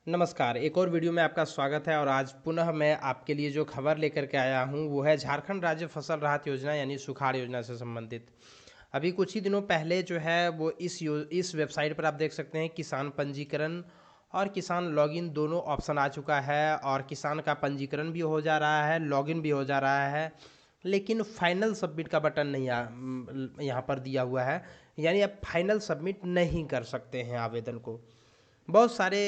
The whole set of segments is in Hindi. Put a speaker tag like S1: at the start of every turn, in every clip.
S1: नमस्कार, एक और वीडियो में आपका स्वागत है और आज पुनः मैं आपके लिए जो खबर लेकर के आया हूँ वो है झारखंड राज्य फसल राहत योजना यानी सुखाड़ योजना से संबंधित। अभी कुछ ही दिनों पहले जो है वो इस वेबसाइट पर आप देख सकते हैं किसान पंजीकरण और किसान लॉगिन दोनों ऑप्शन आ चुका है और किसान का पंजीकरण भी हो जा रहा है, लॉगिन भी हो जा रहा है। लेकिन फाइनल सबमिट का बटन नहीं यहाँ पर दिया हुआ है, यानी आप फाइनल सबमिट नहीं कर सकते हैं आवेदन को। बहुत सारे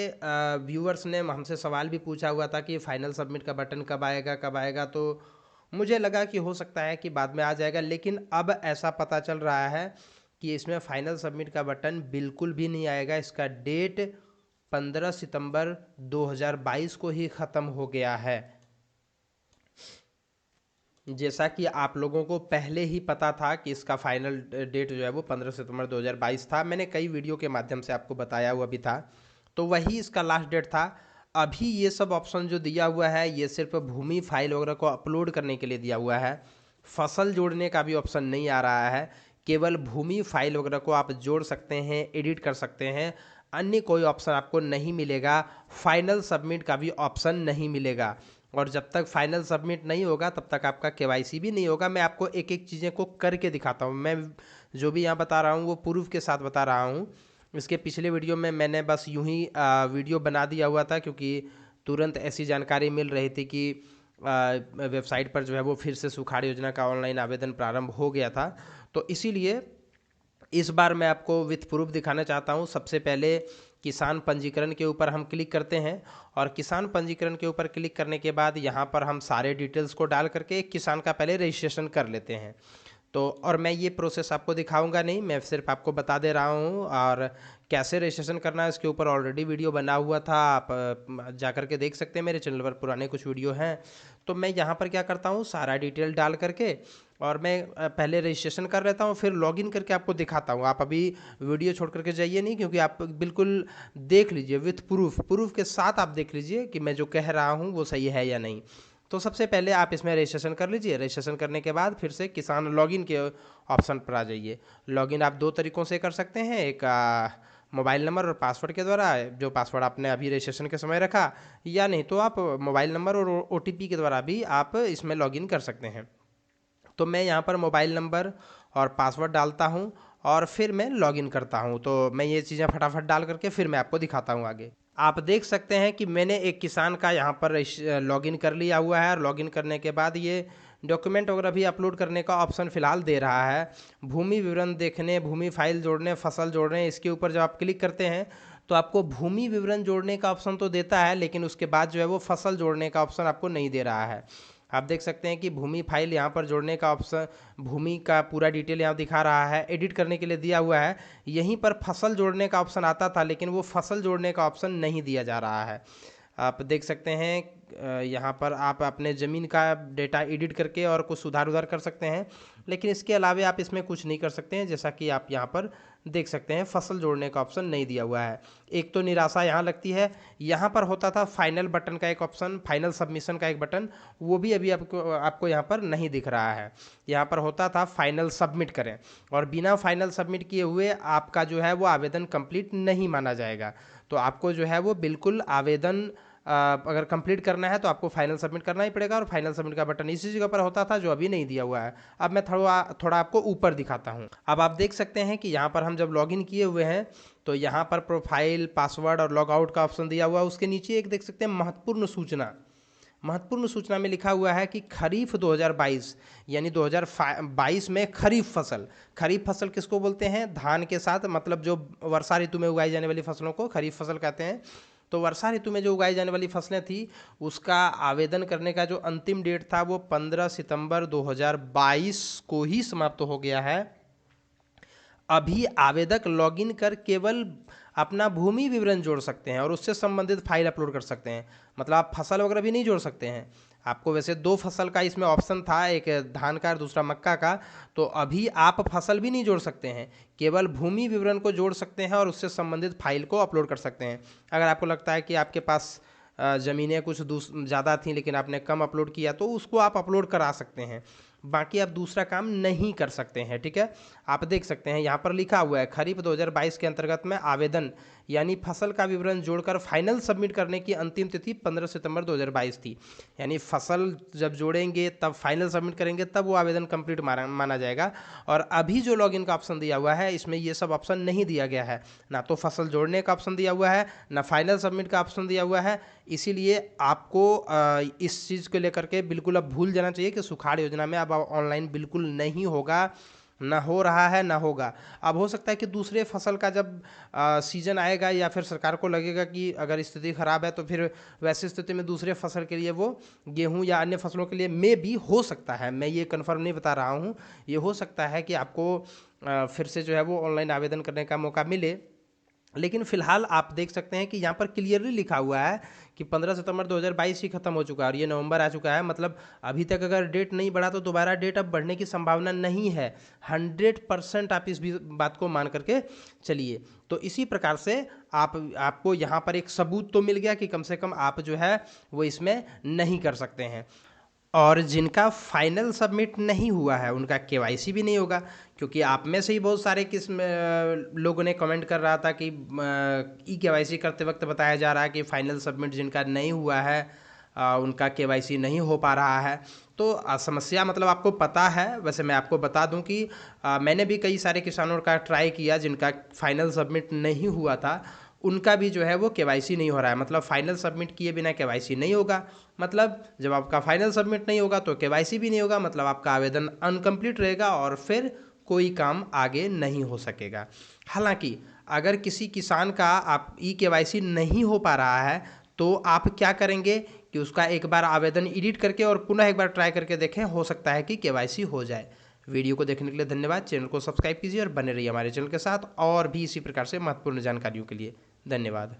S1: व्यूअर्स ने हमसे सवाल भी पूछा हुआ था कि फाइनल सबमिट का बटन कब आएगा, तो मुझे लगा कि हो सकता है कि बाद में आ जाएगा, लेकिन अब ऐसा पता चल रहा है कि इसमें फाइनल सबमिट का बटन बिल्कुल भी नहीं आएगा। इसका डेट 15 सितंबर 2022 को ही ख़त्म हो गया है। जैसा कि आप लोगों को पहले ही पता था कि इसका फाइनल डेट जो है वो 15 सितंबर 2022 था। मैंने कई वीडियो के माध्यम से आपको बताया हुआ भी था, तो वही इसका लास्ट डेट था। अभी ये सब ऑप्शन जो दिया हुआ है ये सिर्फ भूमि फाइल वगैरह को अपलोड करने के लिए दिया हुआ है। फसल जोड़ने का भी ऑप्शन नहीं आ रहा है। केवल भूमि फाइल वगैरह को आप जोड़ सकते हैं, एडिट कर सकते हैं, अन्य कोई ऑप्शन आपको नहीं मिलेगा। फाइनल सबमिट का भी ऑप्शन नहीं मिलेगा और जब तक फाइनल सबमिट नहीं होगा तब तक आपका केवाईसी भी नहीं होगा। मैं आपको एक एक चीज़ें को करके दिखाता हूँ। मैं जो भी यहाँ बता रहा हूँ वो प्रूफ के साथ बता रहा हूँ। इसके पिछले वीडियो में मैंने बस यूं ही वीडियो बना दिया हुआ था, क्योंकि तुरंत ऐसी जानकारी मिल रही थी कि वेबसाइट पर जो है वो फिर से सुखाड़ योजना का ऑनलाइन आवेदन प्रारंभ हो गया था। तो इसीलिए इस बार मैं आपको विथ प्रूफ दिखाना चाहता हूँ। सबसे पहले किसान पंजीकरण के ऊपर हम क्लिक करते हैं और किसान पंजीकरण के ऊपर क्लिक करने के बाद यहाँ पर हम सारे डिटेल्स को डाल करके एक किसान का पहले रजिस्ट्रेशन कर लेते हैं। तो और मैं ये प्रोसेस आपको दिखाऊंगा नहीं, मैं सिर्फ आपको बता दे रहा हूँ। और कैसे रजिस्ट्रेशन करना है इसके ऊपर ऑलरेडी वीडियो बना हुआ था, आप जा कर के देख सकते हैं, मेरे चैनल पर पुराने कुछ वीडियो हैं। तो मैं यहाँ पर क्या करता हूँ, सारा डिटेल डाल करके और मैं पहले रजिस्ट्रेशन कर लेता हूँ, फिर लॉगिन करके आपको दिखाता हूँ। आप अभी वीडियो छोड़ करके जाइए नहीं, क्योंकि आप बिल्कुल देख लीजिए विथ प्रूफ के साथ आप देख लीजिए कि मैं जो कह रहा हूँ वो सही है या नहीं। तो सबसे पहले आप इसमें रजिस्ट्रेशन कर लीजिए। रजिस्ट्रेशन करने के बाद फिर से किसान लॉगिन के ऑप्शन पर आ जाइए। लॉगिन आप दो तरीक़ों से कर सकते हैं, एक मोबाइल नंबर और पासवर्ड के द्वारा, जो पासवर्ड आपने अभी रजिस्ट्रेशन के समय रखा, या नहीं तो आप मोबाइल नंबर और OTP के द्वारा भी आप इसमें लॉगिन कर सकते हैं। तो मैं यहाँ पर मोबाइल नंबर और पासवर्ड डालता हूँ और फिर मैं लॉगिन करता हूँ। तो मैं ये चीज़ें फटाफट डाल करके फिर मैं आपको दिखाता हूँ आगे। आप देख सकते हैं कि मैंने एक किसान का यहाँ पर लॉगिन कर लिया हुआ है और लॉगिन करने के बाद ये डॉक्यूमेंट वगैरह भी अपलोड करने का ऑप्शन फ़िलहाल दे रहा है। भूमि विवरण देखने, भूमि फाइल जोड़ने, फसल जोड़ने, इसके ऊपर जब आप क्लिक करते हैं तो आपको भूमि विवरण जोड़ने का ऑप्शन तो देता है, लेकिन उसके बाद जो है वो फसल जोड़ने का ऑप्शन आपको नहीं दे रहा है। आप देख सकते हैं कि भूमि फाइल यहाँ पर जोड़ने का ऑप्शन, भूमि का पूरा डिटेल यहाँ दिखा रहा है, एडिट करने के लिए दिया हुआ है। यहीं पर फसल जोड़ने का ऑप्शन आता था, लेकिन वो फसल जोड़ने का ऑप्शन नहीं दिया जा रहा है। आप देख सकते हैं यहाँ पर आप अपने ज़मीन का डेटा एडिट करके और कुछ सुधार उधार कर सकते हैं, लेकिन इसके अलावा आप इसमें कुछ नहीं कर सकते हैं। जैसा कि आप यहाँ पर देख सकते हैं फसल जोड़ने का ऑप्शन नहीं दिया हुआ है। एक तो निराशा यहाँ लगती है। यहाँ पर होता था फाइनल बटन का एक ऑप्शन, फाइनल सबमिशन का एक बटन, वो भी अभी आपको यहाँ पर नहीं दिख रहा है। यहाँ पर होता था फाइनल सबमिट करें, और बिना फाइनल सबमिट किए हुए आपका जो है वो आवेदन कंप्लीट नहीं माना जाएगा। तो आपको जो है वो बिल्कुल आवेदन अगर कंप्लीट करना है तो आपको फाइनल सबमिट करना ही पड़ेगा, और फाइनल सबमिट का बटन इसी जगह पर होता था जो अभी नहीं दिया हुआ है। अब मैं थोड़ा थोड़ा आपको ऊपर दिखाता हूँ। अब आप देख सकते हैं कि यहाँ पर हम जब लॉगिन किए हुए हैं तो यहाँ पर प्रोफाइल, पासवर्ड और लॉग आउट का ऑप्शन दिया हुआ है। उसके नीचे एक देख सकते हैं महत्वपूर्ण सूचना। महत्वपूर्ण सूचना में लिखा हुआ है कि खरीफ 2022 यानी 2022 में खरीफ फसल किसको बोलते हैं? धान के साथ, मतलब जो वर्षा ऋतु में उगाई जाने वाली फसलों को खरीफ फसल कहते हैं। तो वर्षा ऋतु में जो उगाई जाने वाली फसलें थी उसका आवेदन करने का जो अंतिम डेट था वो 15 सितंबर 2022 को ही समाप्त हो गया है। अभी आवेदक लॉगिन कर केवल अपना भूमि विवरण जोड़ सकते हैं और उससे संबंधित फाइल अपलोड कर सकते हैं। मतलब आप फसल वगैरह भी नहीं जोड़ सकते हैं। आपको वैसे दो फसल का इसमें ऑप्शन था, एक धान का और दूसरा मक्का का, तो अभी आप फसल भी नहीं जोड़ सकते हैं, केवल भूमि विवरण को जोड़ सकते हैं और उससे संबंधित फाइल को अपलोड कर सकते हैं। अगर आपको लगता है कि आपके पास ज़मीनें कुछ ज़्यादा थी लेकिन आपने कम अपलोड किया तो उसको आप अपलोड करा सकते हैं, बाकी आप दूसरा काम नहीं कर सकते हैं। ठीक है, आप देख सकते हैं यहाँ पर लिखा हुआ है खरीफ 2022 के अंतर्गत में आवेदन यानी फसल का विवरण जोड़कर फाइनल सबमिट करने की अंतिम तिथि 15 सितंबर 2022 थी। यानी फसल जब जोड़ेंगे तब फाइनल सबमिट करेंगे तब वो आवेदन कंप्लीट माना जाएगा। और अभी जो लॉगिन का ऑप्शन दिया हुआ है इसमें ये सब ऑप्शन नहीं दिया गया है, ना तो फसल जोड़ने का ऑप्शन दिया हुआ है, ना फाइनल सबमिट का ऑप्शन दिया हुआ है। इसीलिए आपको इस चीज़ को लेकर के बिल्कुल अब भूल जाना चाहिए कि सुखाड़ योजना में अब ऑनलाइन बिल्कुल नहीं होगा, ना हो रहा है ना होगा। अब हो सकता है कि दूसरे फसल का जब सीजन आएगा या फिर सरकार को लगेगा कि अगर स्थिति खराब है तो फिर वैसी स्थिति में दूसरे फसल के लिए वो गेहूं या अन्य फसलों के लिए भी हो सकता है, मैं ये कन्फर्म नहीं बता रहा हूँ, ये हो सकता है कि आपको फिर से जो है वो ऑनलाइन आवेदन करने का मौका मिले। लेकिन फिलहाल आप देख सकते हैं कि यहाँ पर क्लियरली लिखा हुआ है कि 15 सितंबर 2022 ही खत्म हो चुका है और ये नवंबर आ चुका है। मतलब अभी तक अगर डेट नहीं बढ़ा तो दोबारा डेट अब बढ़ने की संभावना नहीं है। 100% आप इस भी बात को मान करके चलिए। तो इसी प्रकार से आपको यहाँ पर एक सबूत तो मिल गया कि कम से कम आप जो है वो इसमें नहीं कर सकते हैं। और जिनका फाइनल सबमिट नहीं हुआ है उनका केवाईसी भी नहीं होगा, क्योंकि आप में से ही बहुत सारे लोगों ने कमेंट कर रहा था कि ई केवाईसी करते वक्त बताया जा रहा है कि फाइनल सबमिट जिनका नहीं हुआ है उनका केवाईसी नहीं हो पा रहा है। तो समस्या मतलब आपको पता है। वैसे मैं आपको बता दूं कि मैंने भी कई सारे किसानों का ट्राई किया जिनका फाइनल सबमिट नहीं हुआ था, उनका भी जो है वो केवाईसी नहीं हो रहा है। मतलब फाइनल सबमिट किए बिना केवाईसी नहीं होगा। मतलब जब आपका फाइनल सबमिट नहीं होगा तो केवाईसी भी नहीं होगा, मतलब आपका आवेदन अनकम्प्लीट रहेगा और फिर कोई काम आगे नहीं हो सकेगा। हालांकि अगर किसी किसान का आप ई केवाईसी नहीं हो पा रहा है तो आप क्या करेंगे कि उसका एक बार आवेदन एडिट करके और पुनः एक बार ट्राई करके देखें, हो सकता है कि केवाईसी हो जाए। वीडियो को देखने के लिए धन्यवाद। चैनल को सब्सक्राइब कीजिए और बने रहिए हमारे चैनल के साथ और भी इसी प्रकार से महत्वपूर्ण जानकारियों के लिए। धन्यवाद।